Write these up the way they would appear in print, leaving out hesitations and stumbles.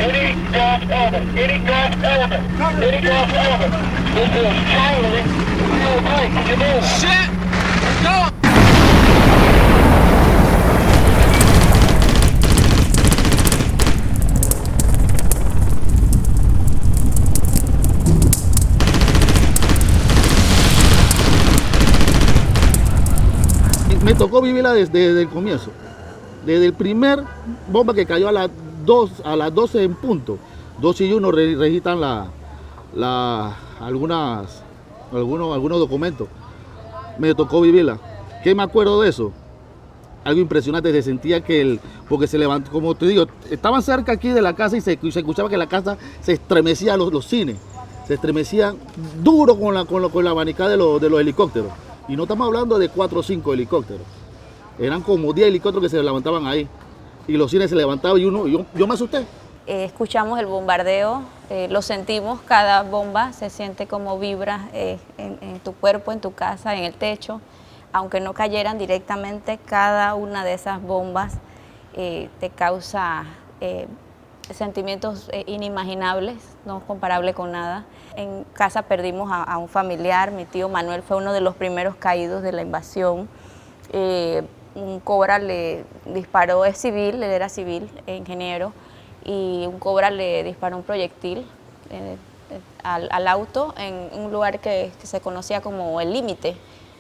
Any Gulf element. Any Gulf element. Any Gulf element. This is Charlie. Real break. Come in. Shit! Go! Me tocó vivirla desde el comienzo, desde el primer bomba que cayó a las 12 en punto. 12 y 1 registran algunos documentos. Me tocó vivirla. ¿Qué me acuerdo de eso? Algo impresionante, se sentía porque se levantó, como te digo, estaban cerca aquí de la casa y se escuchaba que la casa se estremecía, los cines, se estremecían duro con la abanicada de los helicópteros. Y no estamos hablando de 4 o 5 helicópteros. Eran como 10 helicópteros que se levantaban ahí. Y los cines se levantaban y yo me asusté. Escuchamos el bombardeo, lo sentimos, cada bomba se siente como vibra en tu cuerpo, en tu casa, en el techo. Aunque no cayeran directamente, cada una de esas bombas te causa sentimientos inimaginables, no comparable con nada. En casa perdimos a un familiar, mi tío Manuel fue uno de los primeros caídos de la invasión. Un Cobra le disparó, es civil, él era civil, ingeniero, y un Cobra le disparó un proyectil al auto en un lugar que se conocía como el límite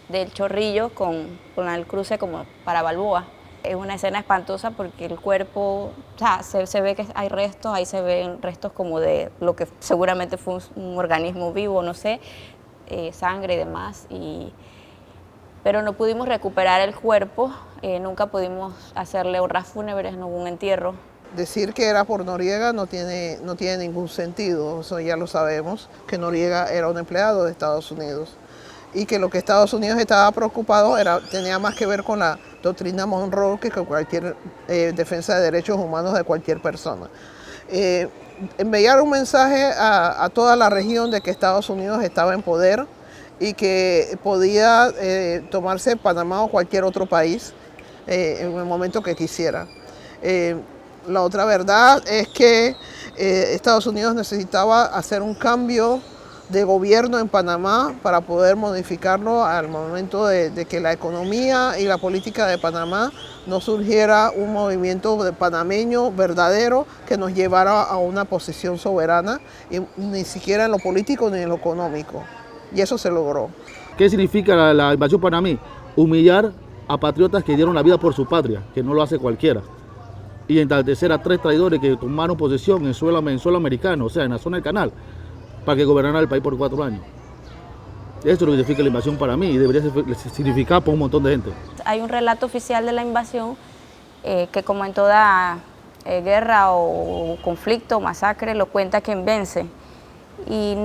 del Chorrillo con el cruce como para Balboa. Es una escena espantosa porque el cuerpo, o sea, se ve que hay restos, ahí se ven restos como de lo que seguramente fue un organismo vivo, no sé, sangre y demás. Pero no pudimos recuperar el cuerpo, nunca pudimos hacerle honras fúnebres, no hubo un entierro. Decir que era por Noriega no tiene ningún sentido, eso ya lo sabemos, que Noriega era un empleado de Estados Unidos y que lo que Estados Unidos estaba preocupado tenía más que ver con la doctrina Monroe que con cualquier defensa de derechos humanos de cualquier persona. Enviar un mensaje a toda la región de que Estados Unidos estaba en poder y que podía tomarse Panamá o cualquier otro país en el momento que quisiera. La otra verdad es que Estados Unidos necesitaba hacer un cambio de gobierno en Panamá para poder modificarlo al momento de que la economía y la política de Panamá no surgiera un movimiento de panameño verdadero que nos llevara a una posición soberana, y ni siquiera en lo político ni en lo económico. Y eso se logró. ¿Qué significa la invasión panamí? Humillar a patriotas que dieron la vida por su patria, que no lo hace cualquiera. Y enaltecer a 3 traidores que tomaron posesión en suelo americano, o sea, en la zona del canal, para que gobernaran el país por 4 años. Eso es lo que significa la invasión para mí y debería significar para un montón de gente. Hay un relato oficial de la invasión que, como en toda guerra o conflicto o masacre, lo cuenta quien vence. Y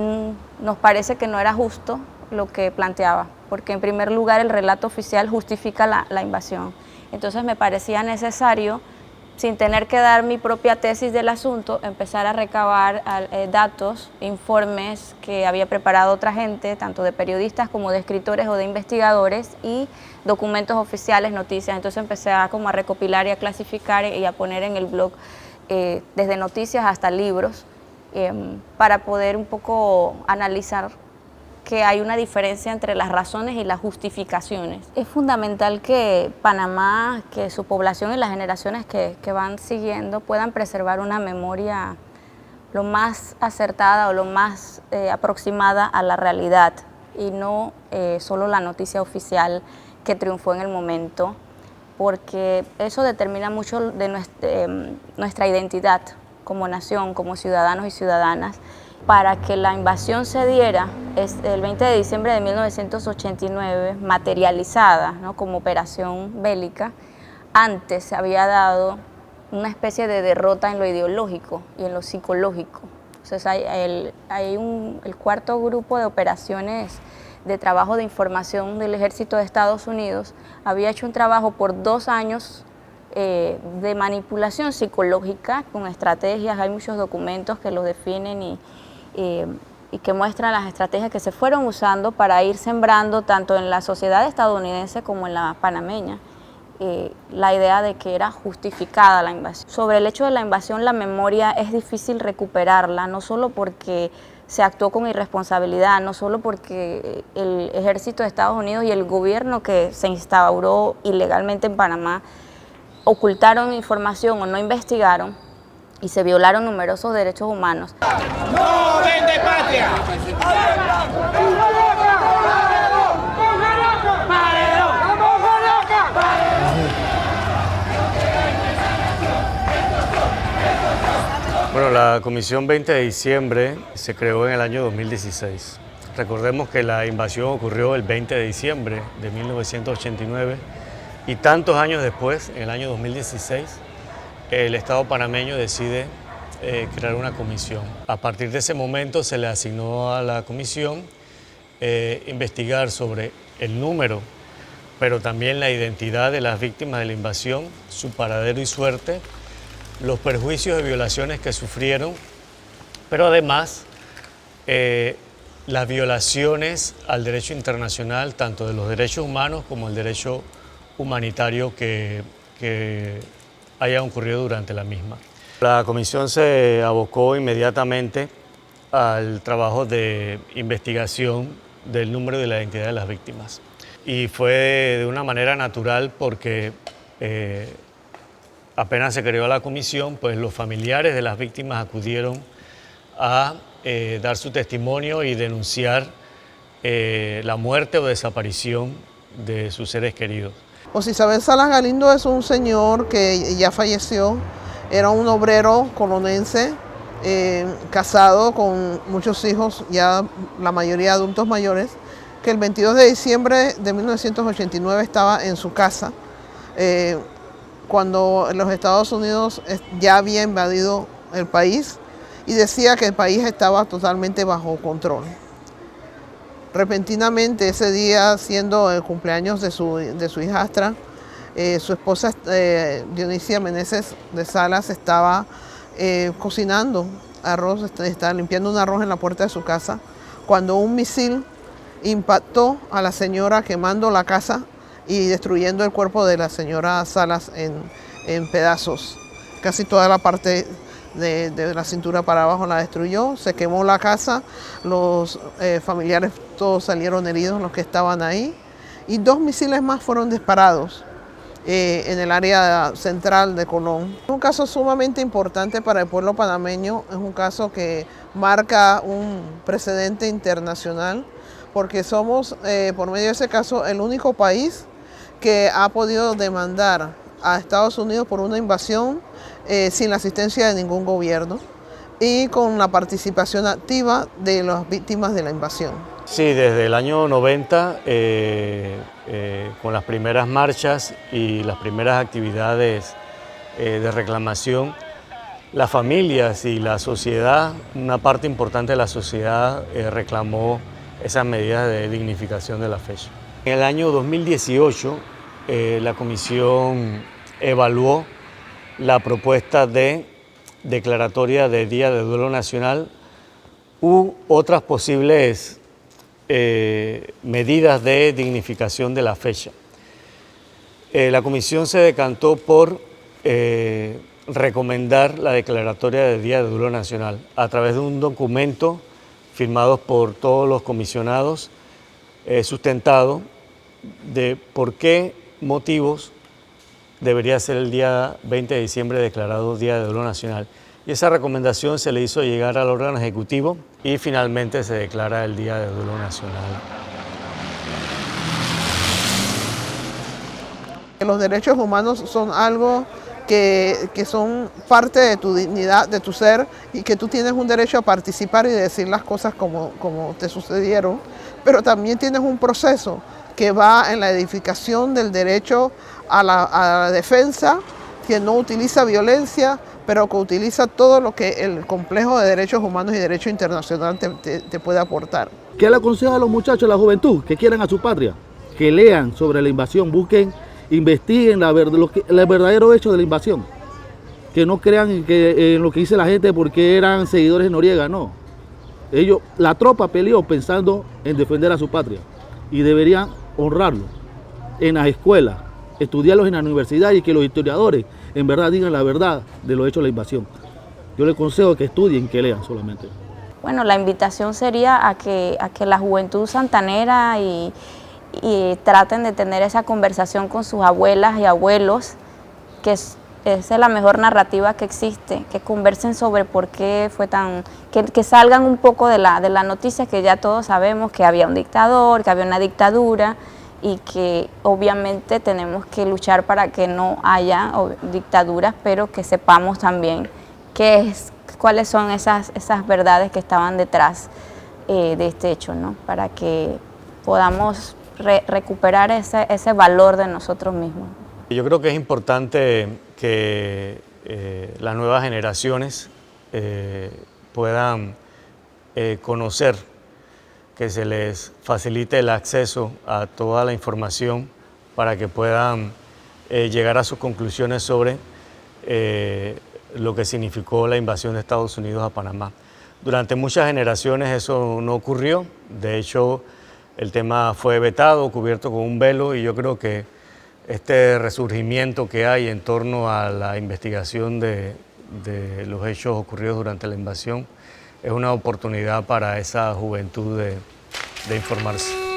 nos parece que no era justo lo que planteaba, porque en primer lugar el relato oficial justifica la invasión. Entonces me parecía necesario, sin tener que dar mi propia tesis del asunto, empezar a recabar datos, informes que había preparado otra gente, tanto de periodistas como de escritores o de investigadores, y documentos oficiales, noticias. Entonces empecé a recopilar y a clasificar y a poner en el blog desde noticias hasta libros, para poder un poco analizar que hay una diferencia entre las razones y las justificaciones. Es fundamental que Panamá, que su población y las generaciones que van siguiendo puedan preservar una memoria lo más acertada o lo más aproximada a la realidad, y no solo la noticia oficial que triunfó en el momento, porque eso determina mucho de nuestra identidad como nación, como ciudadanos y ciudadanas. Para que la invasión se diera, el 20 de diciembre de 1989, materializada, ¿no?, como operación bélica, antes se había dado una especie de derrota en lo ideológico y en lo psicológico. Entonces el 4º grupo de operaciones de trabajo de información del Ejército de Estados Unidos había hecho un trabajo por 2 años de manipulación psicológica con estrategias. Hay muchos documentos que los definen y que muestran las estrategias que se fueron usando para ir sembrando tanto en la sociedad estadounidense como en la panameña la idea de que era justificada la invasión. Sobre el hecho de la invasión, la memoria es difícil recuperarla, no solo porque se actuó con irresponsabilidad, no solo porque el ejército de Estados Unidos y el gobierno que se instauró ilegalmente en Panamá ocultaron información o no investigaron y se violaron numerosos derechos humanos. ¡No vende patria! Bueno, la Comisión 20 de diciembre se creó en el año 2016. Recordemos que la invasión ocurrió el 20 de diciembre de 1989 y tantos años después, en el año 2016, el Estado panameño decide crear una comisión. A partir de ese momento se le asignó a la comisión investigar sobre el número, pero también la identidad de las víctimas de la invasión, su paradero y suerte, los perjuicios de violaciones que sufrieron, pero además las violaciones al derecho internacional, tanto de los derechos humanos como el derecho humanitario que haya ocurrido durante la misma. La comisión se abocó inmediatamente al trabajo de investigación del número y de la identidad de las víctimas. Y fue de una manera natural porque apenas se creó la comisión, pues los familiares de las víctimas acudieron a dar su testimonio y denunciar la muerte o desaparición de sus seres queridos. José Isabel Salas Galindo es un señor que ya falleció, era un obrero colonense, casado con muchos hijos, ya la mayoría adultos mayores, que el 22 de diciembre de 1989 estaba en su casa, cuando los Estados Unidos ya había invadido el país y decía que el país estaba totalmente bajo control. Repentinamente ese día, siendo el cumpleaños de su hijastra, su esposa Dionisia Meneses de Salas estaba cocinando arroz, estaba limpiando un arroz en la puerta de su casa, cuando un misil impactó a la señora, quemando la casa y destruyendo el cuerpo de la señora Salas en pedazos. Casi toda la parte de la cintura para abajo la destruyó, se quemó la casa, los familiares todos salieron heridos, los que estaban ahí, y 2 misiles más fueron disparados en el área central de Colón. Es un caso sumamente importante para el pueblo panameño, es un caso que marca un precedente internacional, porque somos, por medio de ese caso, el único país que ha podido demandar a Estados Unidos por una invasión sin la asistencia de ningún gobierno y con la participación activa de las víctimas de la invasión. Sí, desde el año 90, con las primeras marchas y las primeras actividades de reclamación, las familias y la sociedad, una parte importante de la sociedad reclamó esas medidas de dignificación de la fecha. En el año 2018, la comisión evaluó la propuesta de declaratoria de Día de Duelo Nacional u otras posibles medidas de dignificación de la fecha. La comisión se decantó por recomendar la declaratoria de Día de Duelo Nacional a través de un documento firmado por todos los comisionados, sustentado de por qué motivos debería ser el día 20 de diciembre declarado Día de Duelo Nacional. Y esa recomendación se le hizo llegar al órgano ejecutivo y finalmente se declara el Día de Duelo Nacional. Los derechos humanos son algo que son parte de tu dignidad, de tu ser, y que tú tienes un derecho a participar y decir las cosas como te sucedieron, pero también tienes un proceso que va en la edificación del derecho a la defensa, que no utiliza violencia, pero que utiliza todo lo que el complejo de derechos humanos y derecho internacional te puede aportar. ¿Qué le aconseja a los muchachos, a la juventud que quieran a su patria? Que lean sobre la invasión, busquen, investiguen el verdadero hecho de la invasión. Que no crean en lo que dice la gente porque eran seguidores de Noriega, no. La tropa peleó pensando en defender a su patria y deberían honrarlo en las escuelas, estudiarlos en la universidad y que los historiadores en verdad digan la verdad de los hechos de la invasión. Yo les aconsejo que estudien, que lean solamente. Bueno, la invitación sería a que la juventud santanera y traten de tener esa conversación con sus abuelas y abuelos, que esa es la mejor narrativa que existe, que conversen sobre por qué fue tan... que salgan un poco de la noticia, que ya todos sabemos que había un dictador, que había una dictadura, y que obviamente tenemos que luchar para que no haya dictaduras, pero que sepamos también cuáles son esas verdades que estaban detrás de este hecho, ¿no? Para que podamos recuperar ese valor de nosotros mismos. Yo creo que es importante que las nuevas generaciones puedan conocer, que se les facilite el acceso a toda la información para que puedan llegar a sus conclusiones sobre lo que significó la invasión de Estados Unidos a Panamá. Durante muchas generaciones eso no ocurrió, de hecho el tema fue vetado, cubierto con un velo, y yo creo que este resurgimiento que hay en torno a la investigación de los hechos ocurridos durante la invasión es una oportunidad para esa juventud de informarse.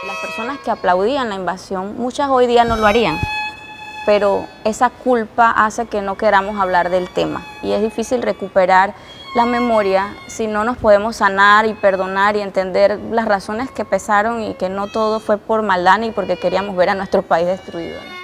Las personas que aplaudían la invasión, muchas hoy día no lo harían, pero esa culpa hace que no queramos hablar del tema, y es difícil recuperar la memoria si no nos podemos sanar y perdonar y entender las razones que pesaron, y que no todo fue por maldad ni porque queríamos ver a nuestro país destruido, ¿no?